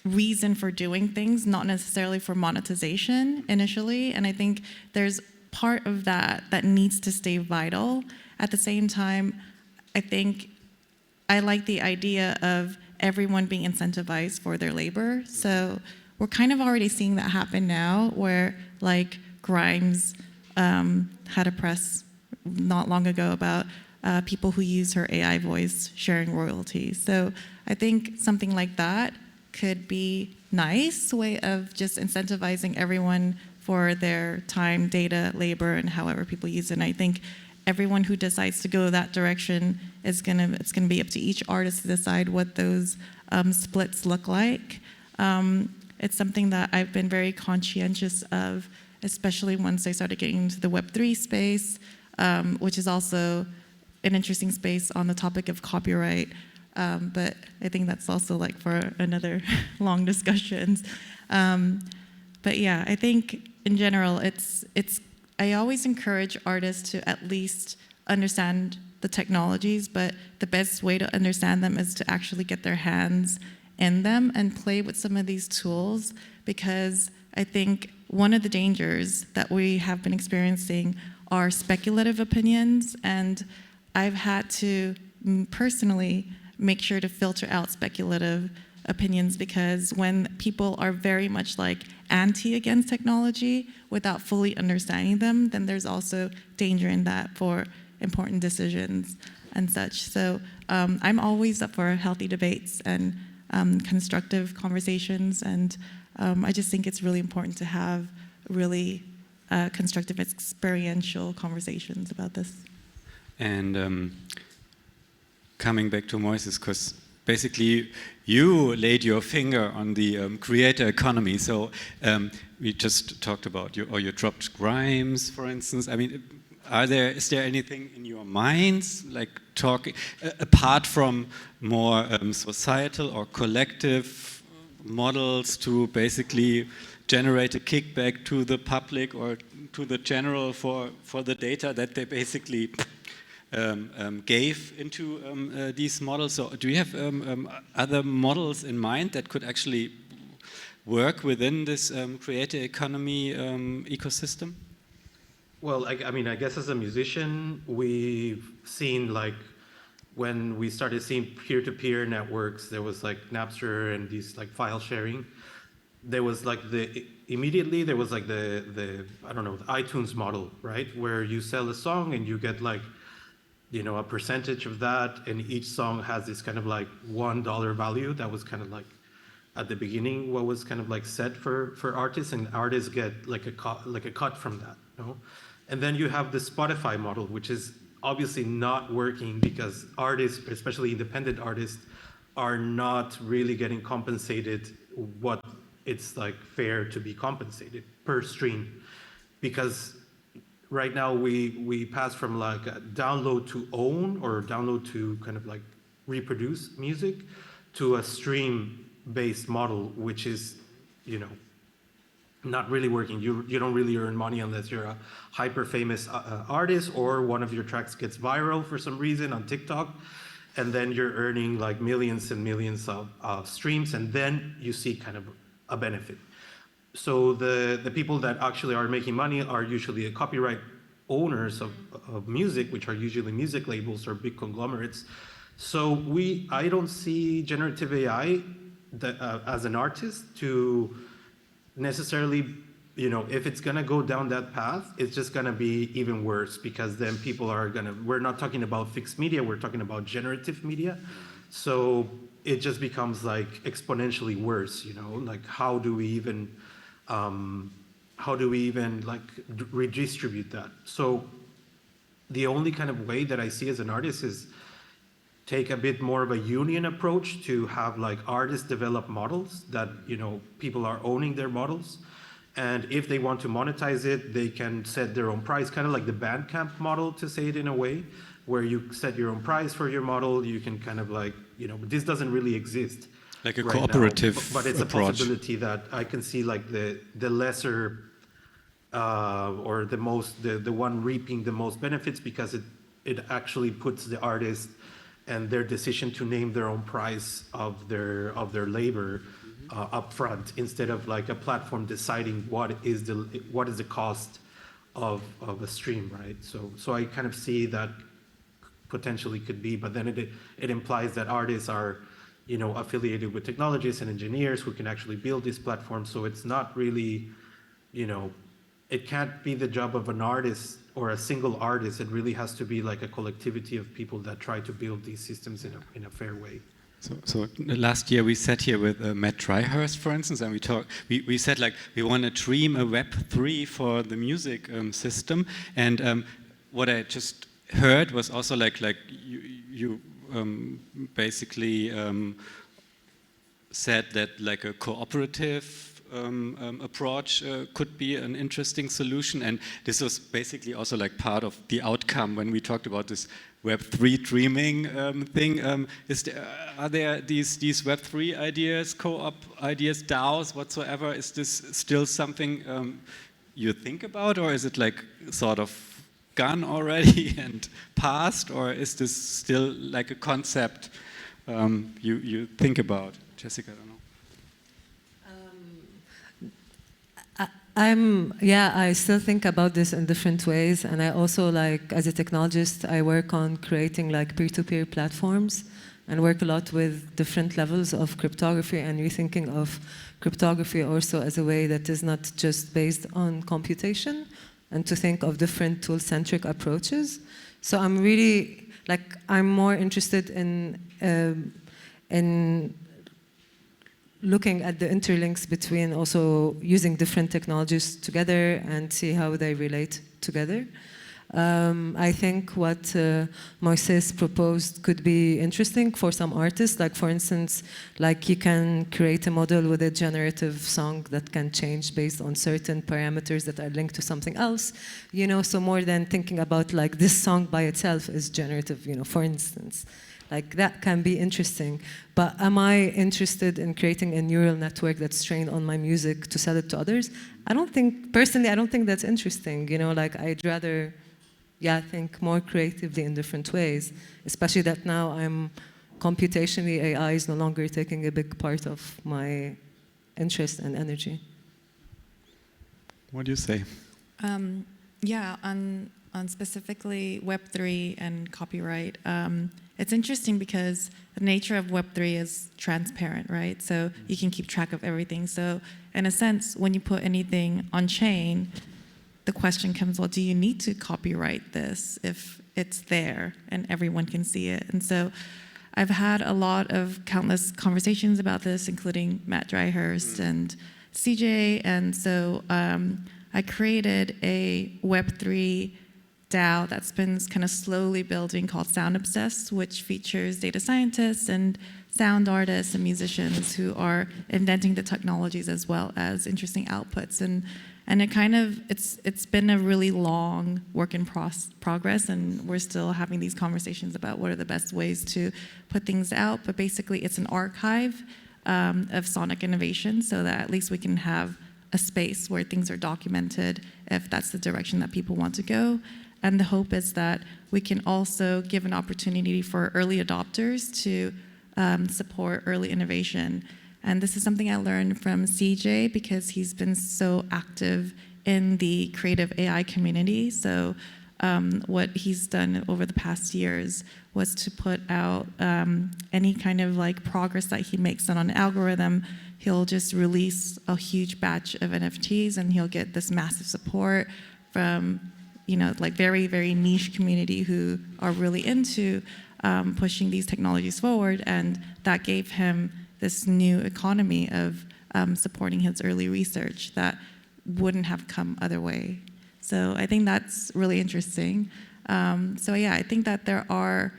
D: reason for doing things, not necessarily for monetization initially. And I think there's part of that that needs to stay vital. At the same time, I think I like the idea of everyone being incentivized for their labor. So we're kind of already seeing that happen now, where like Grimes had a press not long ago about people who use her AI voice sharing royalties. So I think something like that could be nice way of just incentivizing everyone for their time, data, labor, and however people use it. And I think everyone who decides to go that direction it's gonna be up to each artist to decide what those splits look like. It's something that I've been very conscientious of, especially once I started getting into the Web3 space, which is also an interesting space on the topic of copyright. But I think that's also like for another long discussions. But yeah, I think in general, I always encourage artists to at least understand the technologies, but the best way to understand them is to actually get their hands in them and play with some of these tools, because I think one of the dangers that we have been experiencing are speculative opinions, and I've had to personally make sure to filter out speculative opinions, because when people are very much like anti against technology without fully understanding them, then there's also danger in that for important decisions and such. So I'm always up for healthy debates and constructive conversations, and I just think it's really important to have really constructive experiential conversations about this.
A: And coming back to Moises, because basically you laid your finger on the creator economy. So we just talked about you dropped Grimes, for instance. I mean, is there anything in your minds, like talking apart from more societal or collective models to basically generate a kickback to the public or to the general for the data that they basically gave into these models? So do you have other models in mind that could actually work within this creator economy ecosystem?
B: Well, I mean, I guess as a musician, we've seen like when we started seeing peer-to-peer networks, there was like Napster and these like file sharing. There was like immediately there was like the I don't know, the iTunes model, right? Where you sell a song and you get like, you know, a percentage of that, and each song has this kind of like $1 value. That was kind of like at the beginning what was kind of like set for artists, and artists get like a cut from that, you know? And then you have the Spotify model, which is obviously not working because artists, especially independent artists, are not really getting compensated what it's like fair to be compensated per stream. Because right now we pass from like a download to own or download to kind of like reproduce music to a stream-based model, which is, you know, not really working. You don't really earn money unless you're a hyper famous artist or one of your tracks gets viral for some reason on TikTok, and then you're earning like millions and millions of streams, and then you see kind of a benefit. So the people that actually are making money are usually the copyright owners of music, which are usually music labels or big conglomerates. So I don't see generative AI as an artist to necessarily, you know, if it's gonna go down that path, it's just gonna be even worse, because then people are we're not talking about fixed media, we're talking about generative media. So it just becomes like exponentially worse, you know, like how do we even like redistribute that? So the only kind of way that I see as an artist is take a bit more of a union approach to have like artists develop models that, you know, people are owning their models. And if they want to monetize it, they can set their own price, kind of like the Bandcamp model, to say it in a way, where you set your own price for your model. You can kind of like, you know, this doesn't really exist.
A: Like a
B: right
A: cooperative
B: now, but it's
A: approach.
B: a possibility that I can see like the lesser or the one reaping the most benefits, because it actually puts the artist and their decision to name their own price of their labor up front, instead of like a platform deciding what is the cost of a stream, right? So I kind of see that potentially could be, but then it implies that artists are affiliated with technologists and engineers who can actually build these platforms. So it's not really, it can't be the job of an artist or a single artist. It really has to be like a collectivity of people that try to build these systems in a fair way.
A: So last year we sat here with Matt Dryhurst, for instance, and we said like we want to dream a Web3 for the music system, and what I just heard was also like you basically said that like a cooperative approach could be an interesting solution, and this was basically also like part of the outcome when we talked about this Web3 dreaming thing. Are there these Web3 ideas, co-op ideas, DAOs, whatsoever? Is this still something you think about, or is it like sort of gone already and past, or is this still like a concept you think about? Jessica, I don't know.
C: I still think about this in different ways, and I also, like, as a technologist, I work on creating like peer-to-peer platforms and work a lot with different levels of cryptography and rethinking of cryptography also as a way that is not just based on computation, and to think of different tool-centric approaches. So I'm really, like, I'm more interested in looking at the interlinks between also using different technologies together and see how they relate together. I think what Moises proposed could be interesting for some artists. Like, for instance, like you can create a model with a generative song that can change based on certain parameters that are linked to something else. So more than thinking about like this song by itself is generative, for instance. Like, that can be interesting. But am I interested in creating a neural network that's trained on my music to sell it to others? Personally, I don't think that's interesting. Like, I'd rather, think more creatively in different ways, especially that now computationally, AI is no longer taking a big part of my interest and energy.
A: What do you say?
D: On specifically Web3 and copyright, it's interesting because the nature of Web3 is transparent, right? So you can keep track of everything. So in a sense, when you put anything on chain, the question comes, well, do you need to copyright this if it's there and everyone can see it? And so I've had countless conversations about this, including Matt Dryhurst and CJ. And so I created a Web3 DAO that's been kind of slowly building called Sound Obsessed, which features data scientists and sound artists and musicians who are inventing the technologies as well as interesting outputs. And it's been a really long work in progress, and we're still having these conversations about what are the best ways to put things out. But basically, it's an archive of sonic innovation, so that at least we can have a space where things are documented if that's the direction that people want to go. And the hope is that we can also give an opportunity for early adopters to support early innovation. And this is something I learned from CJ because he's been so active in the creative AI community. So what he's done over the past years was to put out any kind of like progress that he makes on an algorithm. He'll just release a huge batch of NFTs, and he'll get this massive support from like very, very niche community who are really into pushing these technologies forward. And that gave him this new economy of supporting his early research that wouldn't have come other way. So I think that's really interesting. I think that there are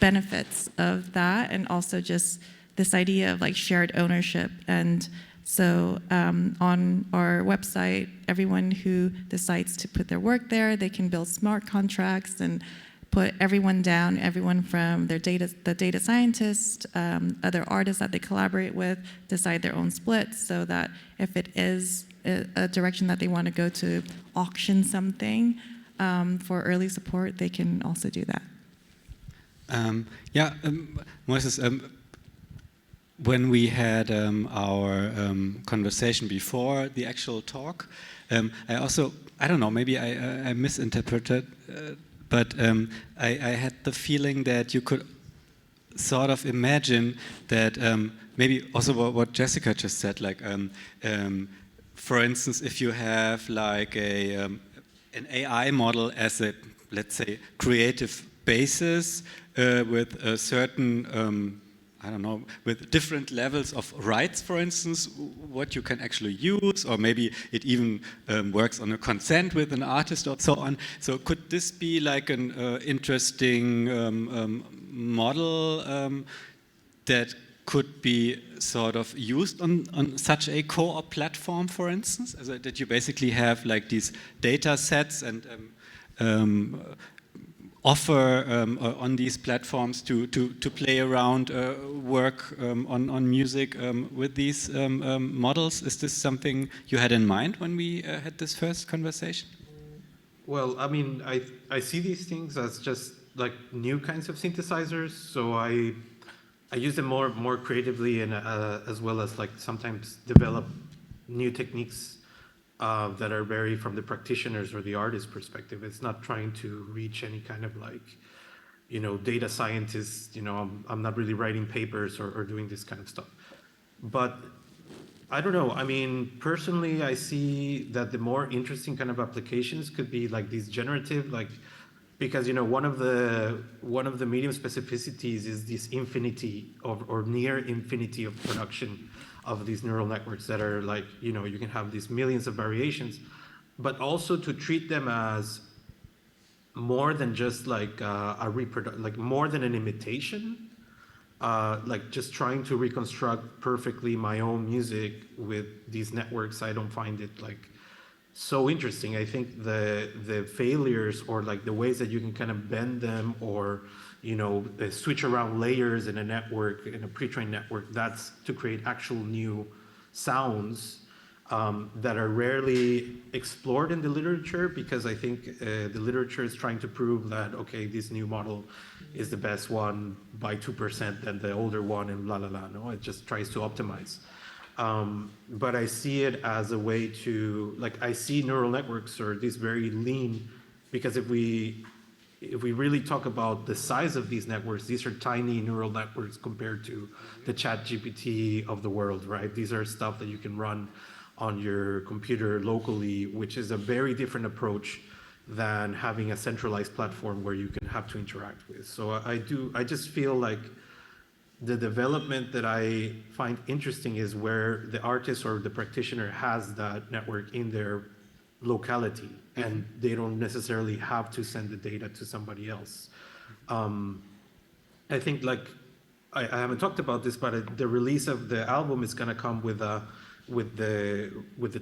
D: benefits of that, and also just this idea of like shared ownership. And so on our website, everyone who decides to put their work there, they can build smart contracts and put everyone down, everyone from the data scientist, other artists that they collaborate with, decide their own splits, so that if it is a direction that they want to go to auction something for early support, they can also do that.
A: Moises, when we had our conversation before the actual talk, I don't know, maybe I misinterpreted, but I had the feeling that you could sort of imagine that maybe also what Jessica just said, like for instance, if you have like an AI model as a, let's say, creative basis with a certain I don't know, with different levels of rights, for instance, what you can actually use, or maybe it even works on a consent with an artist or so on. So could this be like an interesting model that could be sort of used on such a co-op platform, for instance, that you basically have like these data sets and offer on these platforms to play around, work on music with these models? Is this something you had in mind when we had this first conversation?
B: Well, I mean, I see these things as just like new kinds of synthesizers, so I use them more creatively, and as well as like sometimes develop new techniques that are very from the practitioners or the artist perspective. It's not trying to reach any kind of like, you know, data scientist. You know, I'm not really writing papers or doing this kind of stuff. But I don't know. I mean, personally, I see that the more interesting kind of applications could be like these generative, like, because, you know, one of the medium specificities is this infinity or near infinity of production of these neural networks that are like, you know, you can have these millions of variations, but also to treat them as more than just like like more than an imitation, like just trying to reconstruct perfectly my own music with these networks. I don't find it like so interesting. I think the failures or like the ways that you can kind of bend them or, you know, switch around layers in a network, in a pre-trained network, that's to create actual new sounds that are rarely explored in the literature, because I think the literature is trying to prove that, okay, this new model is the best one by 2% than the older one, and la la la. No, it just tries to optimize. But I see it as a way to, like, I see neural networks or these very lean, because if we really talk about the size of these networks, these are tiny neural networks compared to the ChatGPT of the world, right? These are stuff that you can run on your computer locally, which is a very different approach than having a centralized platform where you can have to interact with. So I just feel like the development that I find interesting is where the artist or the practitioner has that network in their locality, and they don't necessarily have to send the data to somebody else. I think, like, I haven't talked about this, but the release of the album is going to come with the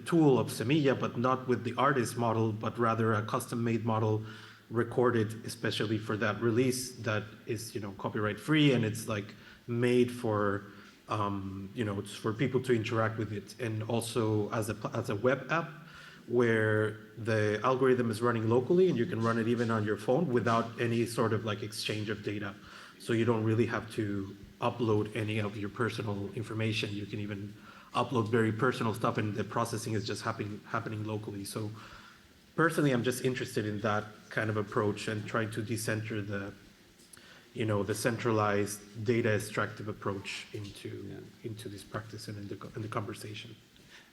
B: tool of Semilla, but not with the artist model, but rather a custom-made model recorded especially for that release that is, you know, copyright free, and it's like made for you know, it's for people to interact with it, and also as a web app where the algorithm is running locally, and you can run it even on your phone without any sort of like exchange of data. So you don't really have to upload any of your personal information. You can even upload very personal stuff, and the processing is just happening locally. So personally, I'm just interested in that kind of approach and trying to decenter the, you know, the centralized data extractive approach into this practice and in the conversation.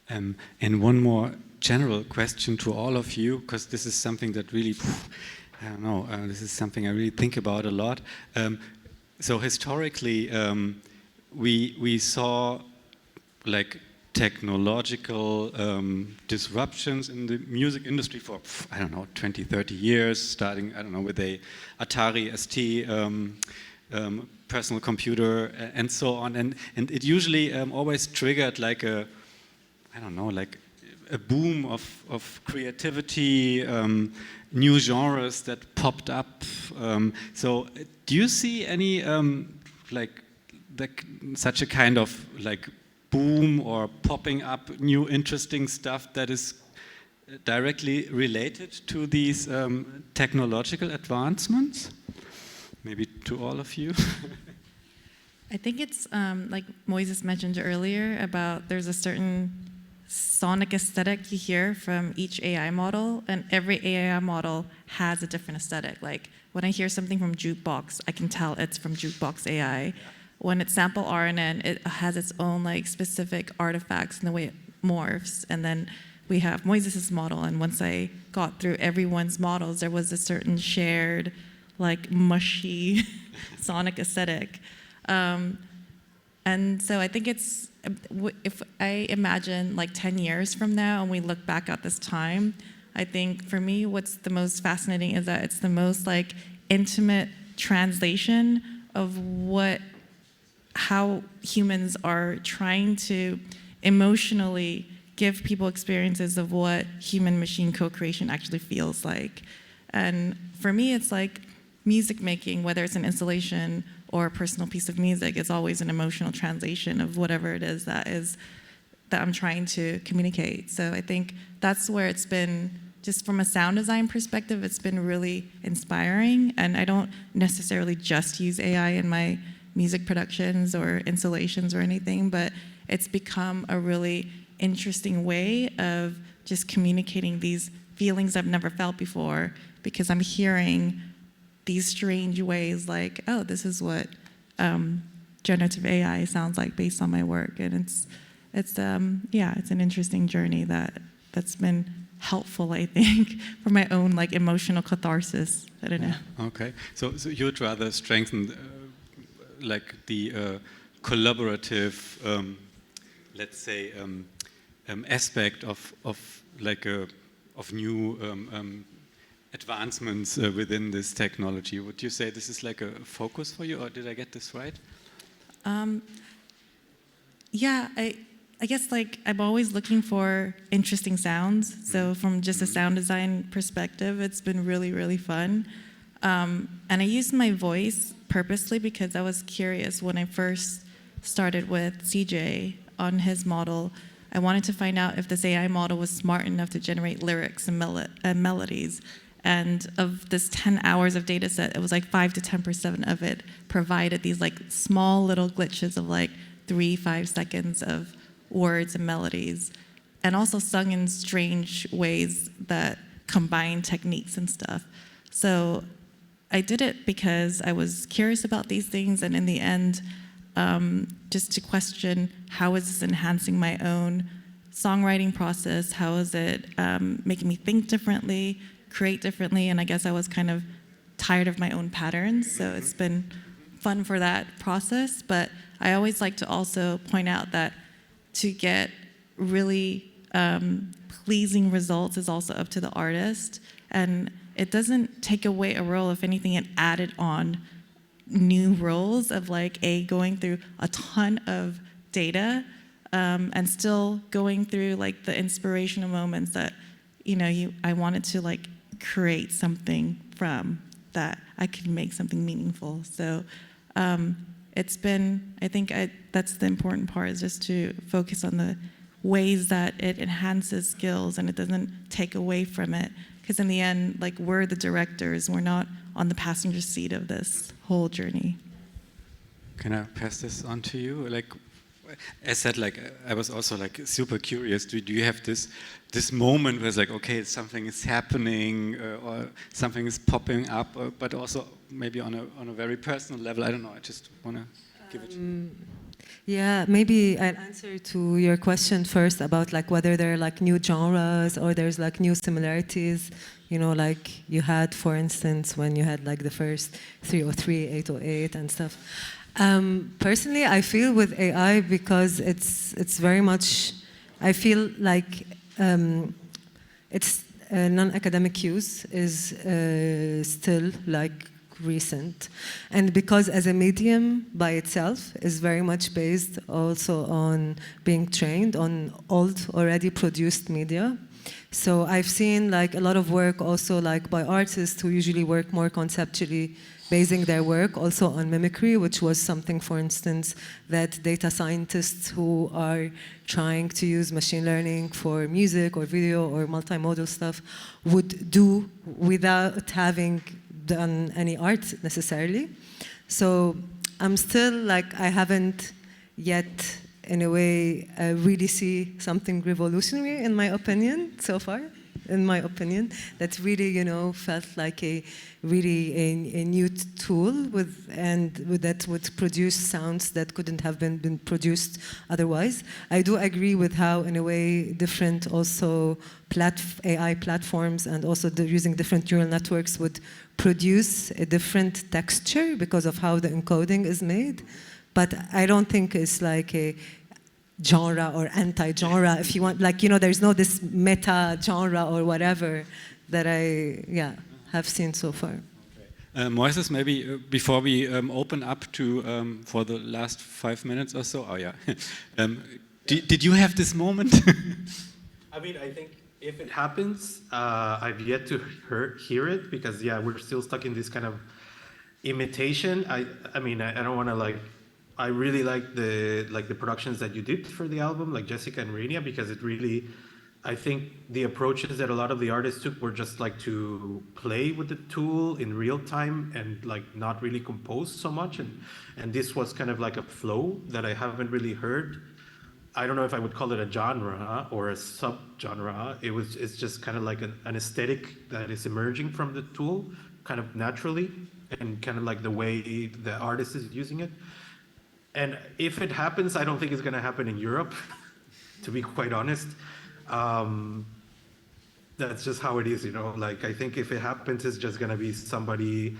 A: And one more general question to all of you, because this is something that really, I don't know, this is something I really think about a lot. So historically, we saw like technological disruptions in the music industry for, I don't know, 20, 30 years, starting, I don't know, with a Atari ST personal computer and so on. And it usually always triggered like a, I don't know, like a boom of creativity, new genres that popped up. So do you see any such a kind of like boom or popping up new interesting stuff that is directly related to these technological advancements? Maybe to all of you.
D: I think it's like Moises mentioned earlier about there's a certain sonic aesthetic you hear from each AI model, and every AI model has a different aesthetic. Like when I hear something from Jukebox, I can tell it's from Jukebox AI. When it's sample RNN, it has its own like specific artifacts in the way it morphs. And then we have Moises' model, and once I got through everyone's models, there was a certain shared, like mushy sonic aesthetic. And so I think it's, if I imagine like 10 years from now and we look back at this time, I think for me what's the most fascinating is that it's the most like intimate translation of how humans are trying to emotionally give people experiences of what human-machine co-creation actually feels like. And for me, it's like music making, whether it's an installation or a personal piece of music, it's always an emotional translation of whatever it is that I'm trying to communicate. So I think that's where it's been, just from a sound design perspective, it's been really inspiring. And I don't necessarily just use AI in my music productions or installations or anything, but it's become a really interesting way of just communicating these feelings I've never felt before, because I'm hearing these strange ways like, oh, this is what generative AI sounds like based on my work. And it's an interesting journey that's been helpful, I think, for my own like emotional catharsis. I don't know.
A: Okay, so you'd rather strengthen like the collaborative, let's say, aspect of new advancements within this technology. Would you say this is like a focus for you, or did I get this right?
D: Yeah, I guess like I'm always looking for interesting sounds. So from just a sound design perspective, it's been really, really fun. And I used my voice purposely because I was curious when I first started with CJ on his model. I wanted to find out if this AI model was smart enough to generate lyrics and melodies. And of this 10 hours of data set, it was like 5 to 10% of it provided these like small little glitches of like 3-5 seconds of words and melodies, and also sung in strange ways that combine techniques and stuff. So I did it because I was curious about these things, and in the end, just to question, how is this enhancing my own songwriting process? How is it making me think differently, create differently? And I guess I was kind of tired of my own patterns, so it's been fun for that process. But I always like to also point out that to get really pleasing results is also up to the artist, and it doesn't take away a role. If anything, it added on new roles of like going through a ton of data and still going through like the inspirational moments that I wanted to like create something from that I could make something meaningful. So it's been, I think that's the important part, is just to focus on the ways that it enhances skills and it doesn't take away from it. Because in the end, like, we're the directors, we're not on the passenger seat of this whole journey.
A: Can I pass this on to you? Like, as said, like, I was also like super curious. Do you have this moment where it's like, okay, something is happening or something is popping up, but also maybe on a very personal level? I don't know. I just want to give it.
C: Yeah, maybe I'll answer to your question first about like whether there are like new genres or there's like new similarities, like you had, for instance, when you had like the first 303, 808 and stuff. Personally, I feel with AI, because it's very much, I feel like its non-academic use is still like recent, and because as a medium by itself is very much based also on being trained on old already produced media. So I've seen like a lot of work also like by artists who usually work more conceptually, basing their work also on mimicry, which was something, for instance, that data scientists who are trying to use machine learning for music or video or multimodal stuff would do without having done any art necessarily. So I'm still like, I haven't yet in a way, really see something revolutionary, in my opinion, so far. In my opinion, that really, felt like a new tool that would produce sounds that couldn't have been produced otherwise. I do agree with how, in a way, different also AI platforms and also using different neural networks would produce a different texture because of how the encoding is made. But I don't think it's like a genre or anti-genre, if you want, there's no this meta-genre or whatever that I, have seen so far.
A: Moises, maybe before we open up to for the last 5 minutes or so. Oh yeah. Did you have this moment?
B: I mean, I think if it happens, I've yet to hear it because we're still stuck in this kind of imitation. I mean, I don't want to I really like the productions that you did for the album, like Jessica and Rania, because it really, I think the approaches that a lot of the artists took were just to play with the tool in real time and not really compose so much. And this was kind of like a flow that I haven't really heard. I don't know if I would call it a genre or a sub-genre. It's just kind of like an aesthetic that is emerging from the tool kind of naturally and kind of like the way the artist is using it. And if it happens, I don't think it's going to happen in Europe, to be quite honest. That's just how it is, I think if it happens, it's just going to be somebody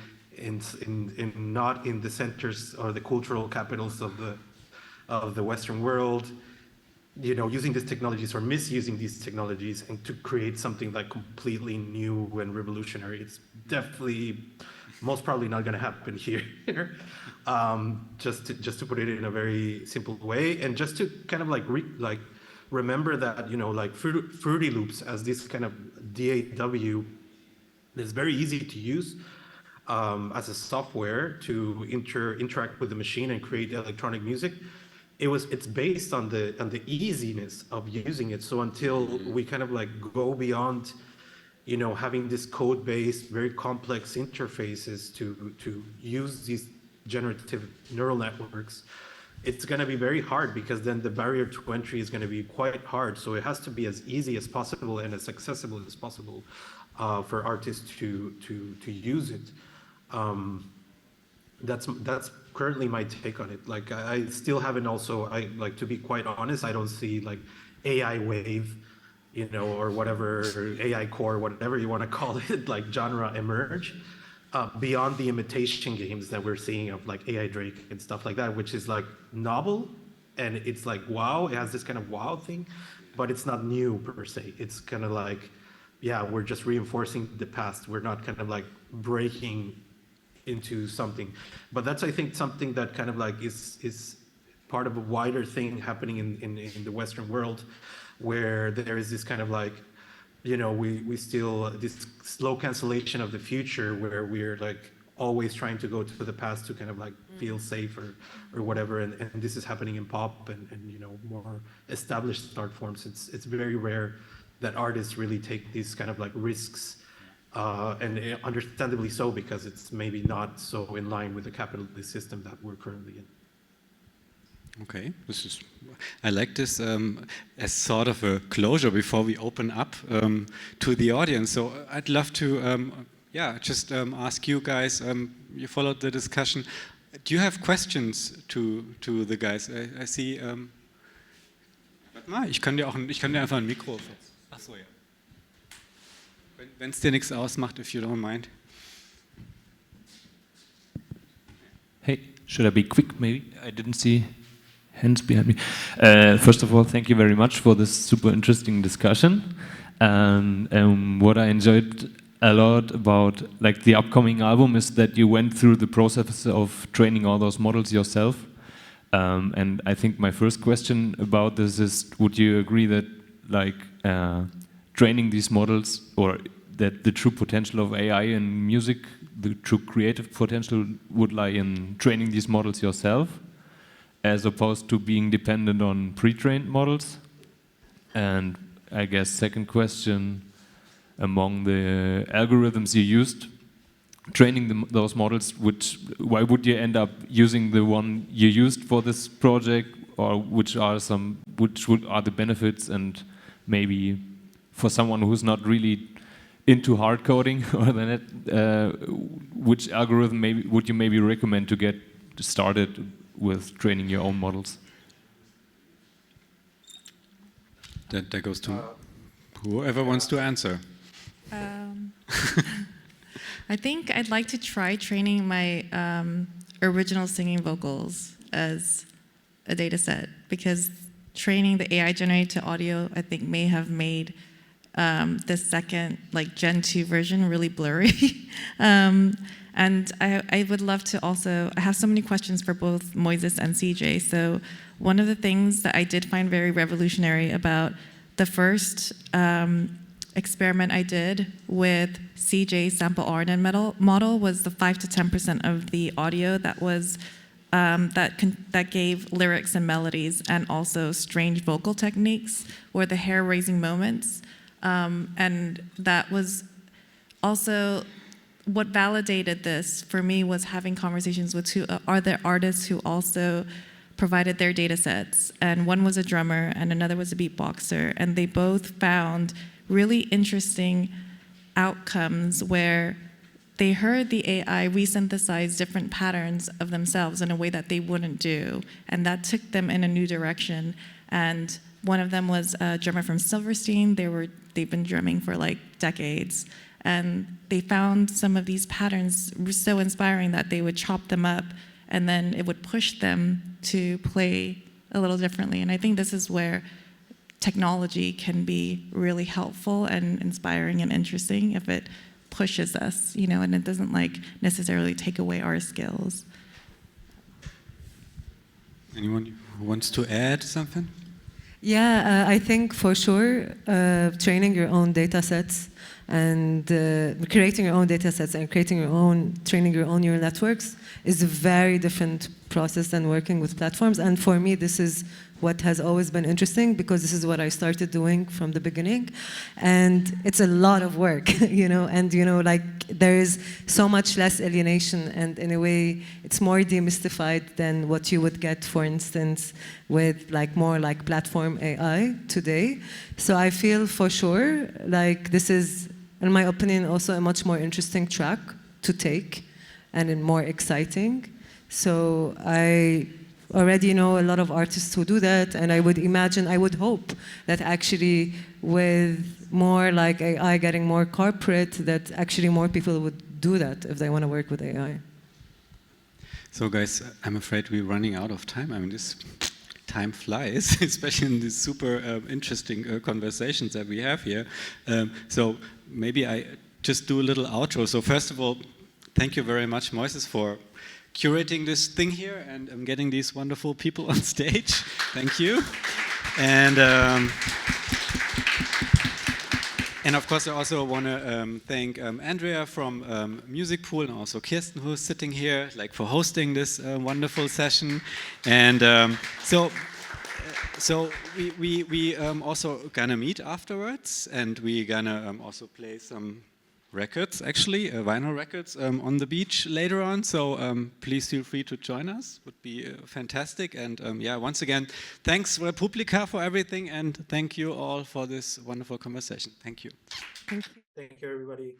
B: not in the centers or the cultural capitals of the Western world, using these technologies or misusing these technologies and to create something completely new and revolutionary. It's definitely, most probably not going to happen here. Just to put it in a very simple way, and just to kind of remember that Fruity Loops as this kind of DAW is very easy to use as a software to interact with the machine and create electronic music. It's based on the easiness of using it. So until we kind of go beyond having this code-based, very complex interfaces to use these generative neural networks, it's going to be very hard because then the barrier to entry is going to be quite hard. So it has to be as easy as possible and as accessible as possible for artists to use it. That's currently my take on it. I still haven't to be quite honest, I don't see AI wave, or whatever, AI core, whatever you want to call it, genre emerge beyond the imitation games that we're seeing of AI Drake and stuff like that, which is novel and it's wow, it has this kind of wow thing, but it's not new per se. It's kind of we're just reinforcing the past. We're not kind of breaking into something. But that's, I think, something that kind of is part of a wider thing happening in the Western world, where there is this kind of we still, this slow cancellation of the future where we're always trying to go to the past to kind of feel safe or whatever. And this is happening in pop and more established art forms. It's very rare that artists really take these kind of risks, and understandably so, because it's maybe not so in line with the capitalist system that we're currently in.
A: Okay, I like this as sort of a closure before we open up to the audience. So I'd love to, just ask you guys. You followed the discussion. Do you have questions to the guys? I see. Warte mal, ich kann dir einfach ein Mikro. Ach so, ja. Wenn es dir nichts ausmacht, if you don't mind.
E: Hey, should I be quick? Maybe I didn't see hands behind me. First of all, thank you very much for this super interesting discussion. And what I enjoyed a lot about the upcoming album is that you went through the process of training all those models yourself. And I think my first question about this is, would you agree that training these models, or that the true potential of AI in music, the true creative potential, would lie in training these models yourself, as opposed to being dependent on pre-trained models? And I guess second question, among the algorithms you used, training those models, why would you end up using the one you used for this project or which are the benefits, and maybe for someone who's not really into hard coding or which algorithm would you maybe recommend to get started with training your own models?
A: That goes to whoever wants to answer.
D: I think I'd like to try training my original singing vocals as a data set, because training the AI generated audio, I think, may have made the second, like Gen 2 version really blurry. And I would love to also, I have so many questions for both Moises and CJ. So one of the things that I did find very revolutionary about the first experiment I did with CJ's sample RNN model was the 5 to 10% of the audio that was that gave lyrics and melodies, and also strange vocal techniques or the hair-raising moments. And that was also what validated this for me, was having conversations with two other artists who also provided their data sets. And one was a drummer and another was a beatboxer. And they both found really interesting outcomes where they heard the AI resynthesize different patterns of themselves in a way that they wouldn't do. And that took them in a new direction. And one of them was a drummer from Silverstein. They've been drumming for like decades. And they found some of these patterns were so inspiring that they would chop them up, and then it would push them to play a little differently. And I think this is where technology can be really helpful and inspiring and interesting if it pushes us, you know, and it doesn't like necessarily take away our skills.
A: Anyone who wants to add something?
C: Yeah, I think for sure training your own data sets and creating your own data sets and training your own neural networks is a very different process than working with platforms. And for me, this is what has always been interesting, because this is what I started doing from the beginning. And it's a lot of work, you know, and, you know, like there is so much less alienation, and in a way, it's more demystified than what you would get, for instance, with like more like platform AI today. So I feel for sure like this is, in my opinion, also a much more interesting track to take and more exciting. So I already know a lot of artists who do that, and I would hope that actually with more like AI getting more corporate, that actually more people would do that if they want to work with AI.
A: So guys, I'm afraid we're running out of time. I mean, this time flies, especially in these super interesting conversations that we have here. So maybe I just do a little outro. So first of all, thank you very much, Moises, for curating this thing here and getting these wonderful people on stage. Thank you. And of course, I also want to thank Andrea from Music Pool, and also Kirsten, who's sitting here, like for hosting this wonderful session. And so we also gonna meet afterwards, and we gonna also play some records, actually, vinyl records on the beach later on. So please feel free to join us. Would be fantastic. And yeah, once again, thanks Publica for everything, and thank you all for this wonderful conversation. Thank you.
C: Thank you.
B: Thank you, everybody.